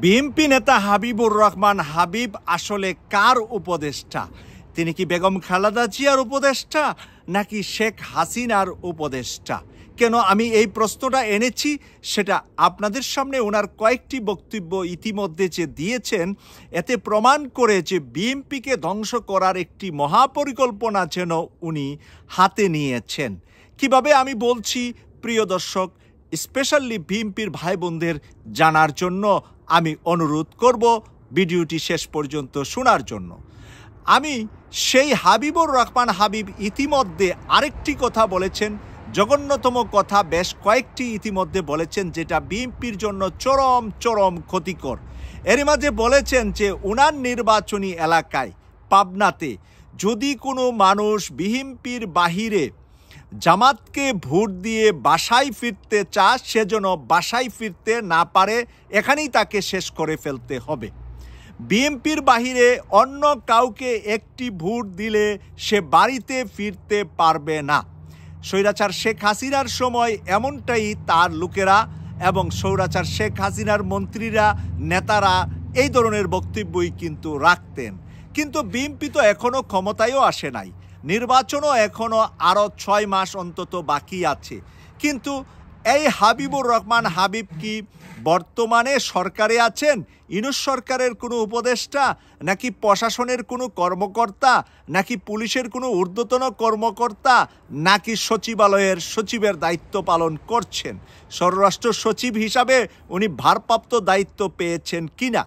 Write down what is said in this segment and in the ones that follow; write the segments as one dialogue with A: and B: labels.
A: BNP নেতা হাবিবুর রহমান হাবিব আসলে কার উপদেষ্টা? তিনি কি বেগম খালেদা জিয়ার উপদেষ্টা নাকি শেখ হাসিনার উপদেষ্টা? কেন আমি এই প্রশ্নটা এনেছি সেটা আপনাদের সামনে ওনার কয়েকটি বক্তব্য ইতিমধ্যে যে দিয়েছেন এতে প্রমাণ করে যে বিএনপিকে ধ্বংস করার একটি মহাপরিকল্পনা যেন উনি হাতে নিয়েছেন। কিভাবে আমি বলছি প্রিয় দর্শক, স্পেশালি বিএনপির ভাই বোনদের জানার জন্য আমি অনুরোধ করব ভিডিওটি শেষ পর্যন্ত শোনার জন্য। আমি সেই হাবিবুর রহমান হাবিব ইতিমধ্যে আরেকটি কথা বলেছেন, জঘন্যতম কথা বেশ কয়েকটি ইতিমধ্যে বলেছেন যেটা বিএনপির জন্য চরম চরম ক্ষতিকর। এর মাঝে বলেছেন যে ওনার নির্বাচনী এলাকায় পাবনাতে যদি কোনো মানুষ বিএনপির বাহিরে জামাতকে ভোট দিয়ে বাসায় ফিরতে চায় সে যেন বাসায় ফিরতে না পারে, এখানেই তাকে শেষ করে ফেলতে হবে। বিএনপির বাহিরে অন্য কাউকে একটি ভোট দিলে সে বাড়িতে ফিরতে পারবে না। স্বৈরাচার শেখ হাসিনার সময় এমনটাই তার লোকেরা এবং স্বৈরাচার শেখ হাসিনার মন্ত্রীরা নেতারা এই ধরনের বক্তব্যই কিন্তু রাখতেন। কিন্তু বিএনপি তো এখনও ক্ষমতায়ও আসে নাই, নির্বাচনও এখনও আরও 6 মাস অন্তত বাকি আছে। কিন্তু এই হাবিবুর রহমান হাবিব কি বর্তমানে সরকারে আছেন? ইউনূস সরকারের কোনো উপদেষ্টা নাকি প্রশাসনের কোনো কর্মকর্তা নাকি পুলিশের কোনো ঊর্ধ্বতন কর্মকর্তা নাকি সচিবালয়ের সচিবের দায়িত্ব পালন করছেন? স্বরাষ্ট্র সচিব হিসাবে উনি ভারপ্রাপ্ত দায়িত্ব পেয়েছেন কিনা?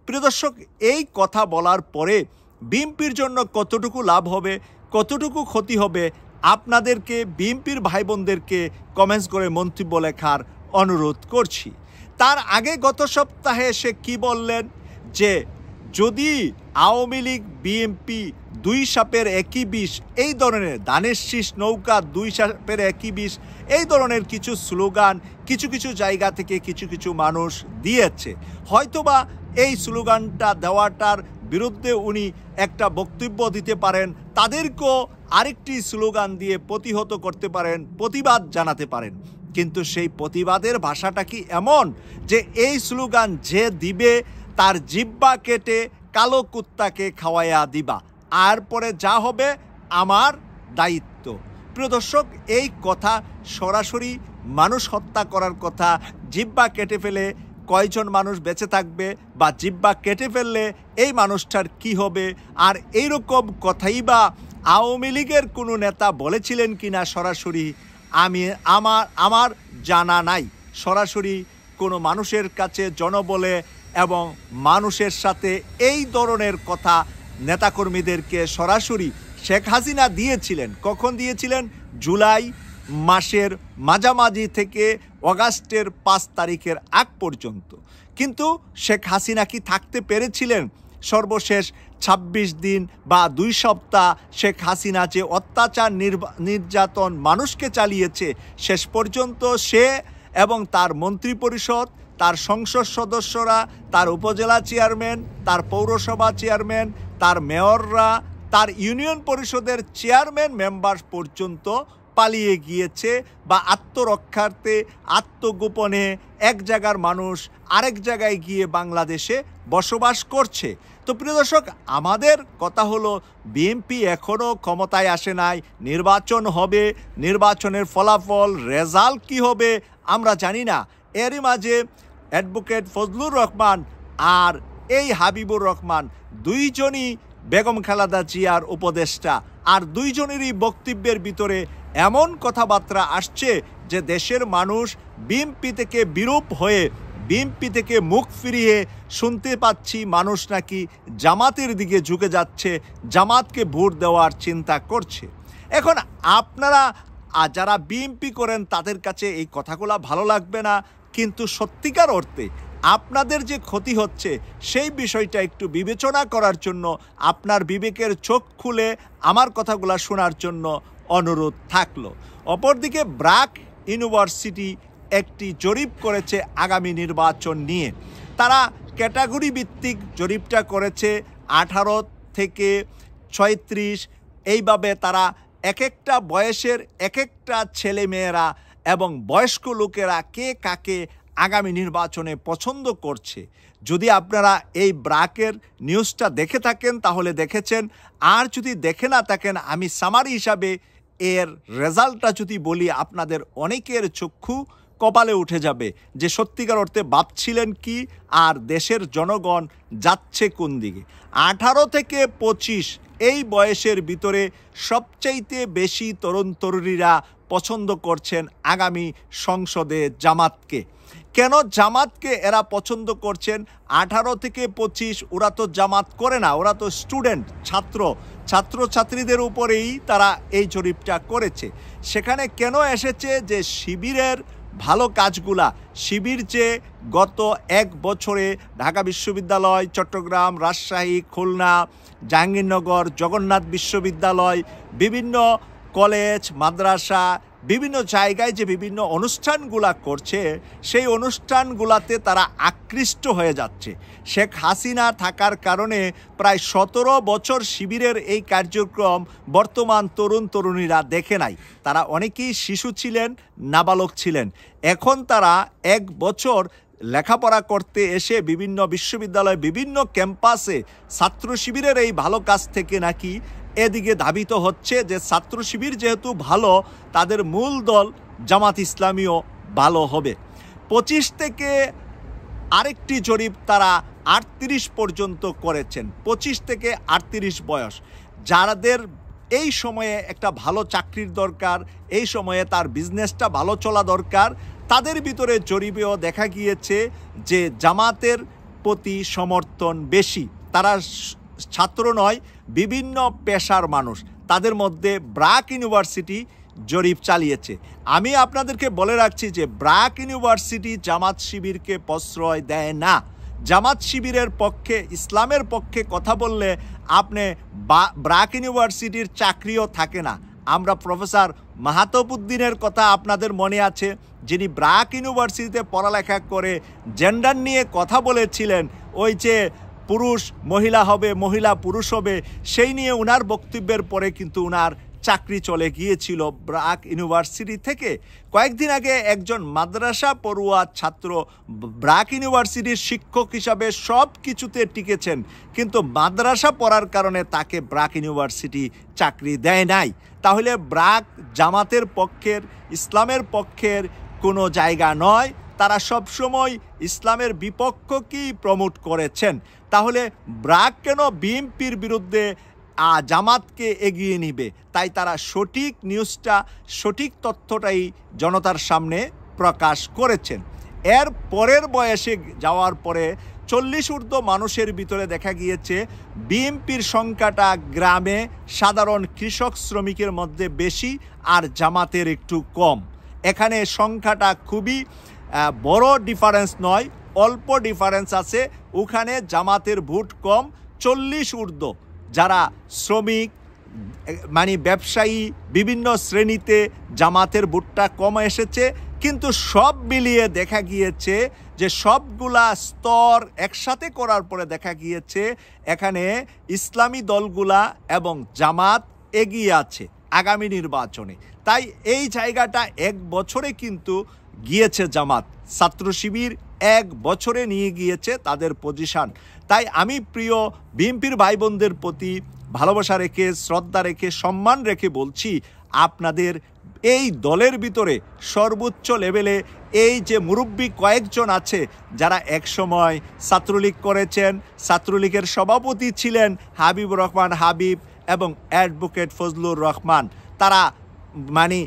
A: প্রিয় দর্শক, এই কথা বলার পরে বিএনপির জন্য কতটুকু লাভ হবে কতটুকু ক্ষতি হবে আপনাদেরকে বিএনপির ভাই বোনদেরকে কমেন্টস করে মন্তব্য লেখার অনুরোধ করছি। তার আগে গত সপ্তাহে সে কি বললেন যে যদি আওয়ামী লীগ বিএনপি 2 সাপের একই বিষ, এই ধরনের ধানের শীষ নৌকা 2 সাপের একই বিষ, এই ধরনের কিছু স্লোগান কিছু কিছু জায়গা থেকে কিছু কিছু মানুষ দিয়েছে। হয়তোবা এই স্লোগানটা দেওয়াটার বিরুদ্ধে উনি একটা বক্তব্য দিতে পারেন, তাদেরকেও আরেকটি স্লোগান দিয়ে প্রতিহত করতে পারেন, প্রতিবাদ জানাতে পারেন। কিন্তু সেই প্রতিবাদের ভাষাটা কি এমন যে এই স্লোগান যে দিবে তার জিহ্বা কেটে কালো কুত্তাকে খাওয়াইয়া দিবা, আর পরে যা হবে আমার দায়িত্ব? প্রিয় দর্শক, এই কথা সরাসরি মানুষ হত্যা করার কথা। জিহ্বা কেটে ফেলে কয়জন মানুষ বেঁচে থাকবে বা জিহ্বা কেটে ফেললে এই মানুষটার কি হবে? আর এইরকম কথাই বা আওয়ামী লীগের কোনো নেতা বলেছিলেন কিনা সরাসরি আমার জানা নাই। সরাসরি কোনো মানুষের কাছে জনবলে এবং মানুষের সাথে এই ধরনের কথা নেতাকর্মীদেরকে সরাসরি শেখ হাসিনা দিয়েছিলেন। কখন দিয়েছিলেন? জুলাই মাসের মাঝামাঝি থেকে অগাস্টের 5 তারিখের আগ পর্যন্ত। কিন্তু শেখ হাসিনা কি থাকতে পেরেছিলেন? সর্বশেষ 26 দিন বা 2 সপ্তাহ শেখ হাসিনা যে অত্যাচার নির্যাতন মানুষকে চালিয়েছে, শেষ পর্যন্ত সে এবং তার মন্ত্রিপরিষদ, তার সংসদ সদস্যরা, তার উপজেলা চেয়ারম্যান, তার পৌরসভা চেয়ারম্যান, তার মেয়ররা, তার ইউনিয়ন পরিষদের চেয়ারম্যান মেম্বার পর্যন্ত পালিয়ে গিয়েছে বা আত্মরক্ষার্থে আত্মগোপনে এক জায়গার মানুষ আরেক জায়গায় গিয়ে বাংলাদেশে বসবাস করছে। তো প্রিয় দর্শক, আমাদের কথা হলো বিএনপি এখনও ক্ষমতায় আসে নাই, নির্বাচন হবে, নির্বাচনের ফলাফল রেজাল্ট কি হবে আমরা জানি না। এরই মাঝে অ্যাডভোকেট ফজলুর রহমান আর এই হাবিবুর রহমান দুইজনই বেগম খালেদা জিয়ার উপদেষ্টা, আর দুইজনেরই বক্তব্যের ভিতরে এমন কথাবার্তা আসছে যে দেশের মানুষ বিএনপি থেকে বিরূপ হয়ে বিএনপি থেকে মুখ ফিরিয়ে শুনতে পাচ্ছি মানুষ নাকি জামাতের দিকে ঝুঁকে যাচ্ছে, জামাতকে ভোট দেওয়ার চিন্তা করছে। এখন আপনারা যারা বিএনপি করেন তাদের কাছে এই কথাগুলো ভালো লাগবে না, কিন্তু সত্যিকার অর্থে আপনাদের যে ক্ষতি হচ্ছে সেই বিষয়টা একটু বিবেচনা করার জন্য আপনার বিবেকের চোখ খুলে আমার কথাগুলো শোনার জন্য অনুরোধ থাকলো। অপরদিকে ব্র্যাক ইউনিভার্সিটি একটি জরিপ করেছে আগামী নির্বাচন নিয়ে। তারা ক্যাটাগরি ভিত্তিক জরিপটা করেছে, 18 থেকে 36 এইভাবে তারা এক একটা বয়সের এক একটা ছেলেমেয়েরা এবং বয়স্ক লোকেরা কে কাকে আগামী নির্বাচনে পছন্দ করছে। যদি আপনারা এই ব্রাকের নিউজটা দেখে থাকেন তাহলে দেখেছেন, আর যদি দেখে না থাকেন আমি সামারি হিসাবে এর রেজাল্টটা যদি বলি আপনাদের অনেকের চক্ষু কপালে উঠে যাবে যে সত্যিকার অর্থে ভাবছিলেন কি আর দেশের জনগণ যাচ্ছে কোন দিকে। 18 থেকে 25 এই বয়সের ভিতরে সবচাইতে বেশি তরুণ তরুণীরা পছন্দ করছেন আগামী সংসদে জামাতকে। কেন জামাতকে এরা পছন্দ করছেন? 18 থেকে 25 ওরা তো জামাত করে না, ওরা তো স্টুডেন্ট, ছাত্রছাত্রীদের উপরেই তারা এই জরিপটা করেছে। সেখানে কেন এসেছে যে শিবিরের ভালো কাজগুলা, শিবির যে গত 1 বছরে ঢাকা বিশ্ববিদ্যালয়, চট্টগ্রাম, রাজশাহী, খুলনা, জাহাঙ্গীরনগর, জগন্নাথ বিশ্ববিদ্যালয়, বিভিন্ন কলেজ, মাদ্রাসা, বিভিন্ন জায়গায় যে বিভিন্ন অনুষ্ঠানগুলা করছে সেই অনুষ্ঠানগুলাতে তারা আকৃষ্ট হয়ে যাচ্ছে। শেখ হাসিনা থাকার কারণে প্রায় 17 বছর শিবিরের এই কার্যক্রম বর্তমান তরুণ তরুণীরা দেখে নাই। তারা অনেকেই শিশু ছিলেন, নাবালক ছিলেন। এখন তারা 1 বছর লেখাপড়া করতে এসে বিভিন্ন বিশ্ববিদ্যালয়, বিভিন্ন ক্যাম্পাসে ছাত্র শিবিরের এই ভালো কাজ থেকে নাকি এদিকে ধাবিত হচ্ছে যে ছাত্র শিবির যেহেতু ভালো, তাদের মূল দল জামাত ইসলামীও ভালো হবে। 25 থেকে আরেকটি জরিপ তারা 38 পর্যন্ত করেছেন। 25 থেকে 38 বয়স, যাদের এই সময়ে একটা ভালো চাকরির দরকার, এই সময়ে তার বিজনেসটা ভালো চলা দরকার, তাদের ভিতরে জরিপেও দেখা গিয়েছে যে জামাতের প্রতি সমর্থন বেশি। তারা ছাত্র নয়, বিভিন্ন পেশার মানুষ। তাদের মধ্যে ব্র্যাক ইউনিভার্সিটি জরিপ চালিয়েছে। আমি আপনাদেরকে বলে রাখছি যে ব্র্যাক ইউনিভার্সিটি জামাত শিবিরকে প্রশ্রয় দেয় না। জামাত শিবিরের পক্ষে, ইসলামের পক্ষে কথা বললে আপনি ব্র্যাক ইউনিভার্সিটির চাকরিও থাকে না। আমরা প্রফেসর মাহাতবুদ্দিনের কথা আপনাদের মনে আছে, যিনি ব্র্যাক ইউনিভার্সিটিতে পড়ালেখা করে জেন্ডার নিয়ে কথা বলেছিলেন, ওই যে পুরুষ মহিলা হবে, মহিলা পুরুষ হবে, সেই নিয়ে উনার বক্তব্যের পরে কিন্তু উনার চাকরি চলে গিয়েছিল ব্র্যাক ইউনিভার্সিটি থেকে। কয়েকদিন আগে একজন মাদ্রাসা পড়ুয়া ছাত্র ব্র্যাক ইউনিভার্সিটির শিক্ষক হিসাবে সব কিছুতে টিকেছেন, কিন্তু মাদ্রাসা পড়ার কারণে তাকে ব্র্যাক ইউনিভার্সিটি চাকরি দেয় নাই। তাহলে ব্র্যাক জামাতের পক্ষের, ইসলামের পক্ষের কোনো জায়গা নয়। তারা সবসময় ইসলামের বিপক্ষকেই প্রমোট করেছেন। তাহলে ব্র্যাক কেন বিএনপির বিরুদ্ধে জামাতকে এগিয়ে নিবে? তাই তারা সঠিক নিউজটা, সঠিক তথ্যটাই জনতার সামনে প্রকাশ করেছেন। এর পরের বয়সে যাওয়ার পরে 40 ঊর্ধ্ব মানুষের ভিতরে দেখা গিয়েছে বিএনপির সংখ্যাটা গ্রামে সাধারণ কৃষক শ্রমিকের মধ্যে বেশি আর জামাতের একটু কম। এখানে সংখ্যাটা খুবই বড় ডিফারেন্স নয়, অল্প ডিফারেন্স আছে। ওখানে জামাতের ভোট কম। 40 ঊর্ধ্ব যারা শ্রমিক, মানে ব্যবসায়ী, বিভিন্ন শ্রেণীতে জামাতের ভোটটা কম এসেছে। কিন্তু সব মিলিয়ে দেখা গিয়েছে যে সবগুলা স্তর একসাথে করার পরে দেখা গিয়েছে এখানে ইসলামী দলগুলা এবং জামাত এগিয়ে আছে আগামী নির্বাচনে। তাই এই জায়গাটা 1 বছরে কিন্তু গিয়েছে জামাত, ছাত্র শিবির 1 বছরে নিয়ে গিয়েছে তাদের পজিশন। তাই আমি প্রিয় বিএনপির ভাই বোনদের প্রতি ভালোবাসা রেখে, শ্রদ্ধা রেখে, সম্মান রেখে বলছি, আপনাদের এই দলের ভিতরে সর্বোচ্চ লেভেলে এই যে মুরব্বী কয়েকজন আছে যারা একসময় ছাত্রলীগ করেছেন, ছাত্রলীগের সভাপতি ছিলেন হাবিবুর রহমান হাবিব এবং অ্যাডভোকেট ফজলুর রহমান, তারা মানে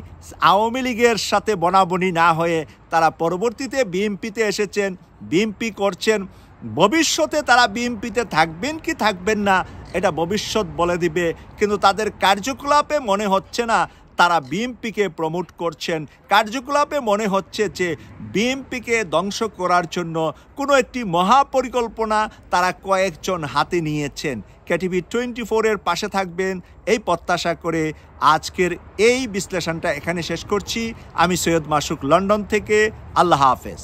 A: আওয়ামী লীগের সাথে বনাবনি না হয়ে তারা পরবর্তীতে বিএনপিতে এসেছেন, বিএনপি করছেন। ভবিষ্যতে তারা বিএনপিতে থাকবেন কি থাকবেন না এটা ভবিষ্যৎ বলে দিবে, কিন্তু তাদের কার্যকলাপে মনে হচ্ছে না তারা বিএনপিকে প্রমোট করছেন। কার্যকলাপে মনে হচ্ছে যে বিএনপিকে ধ্বংস করার জন্য কোনো একটি মহাপরিকল্পনা তারা কয়েকজন হাতে নিয়েছেন। কেটিভি 24-এর পাশে থাকবেন এই প্রত্যাশা করে আজকের এই বিশ্লেষণটা এখানে শেষ করছি। আমি সৈয়দ মাসুক, লন্ডন থেকে। আল্লাহ হাফেজ।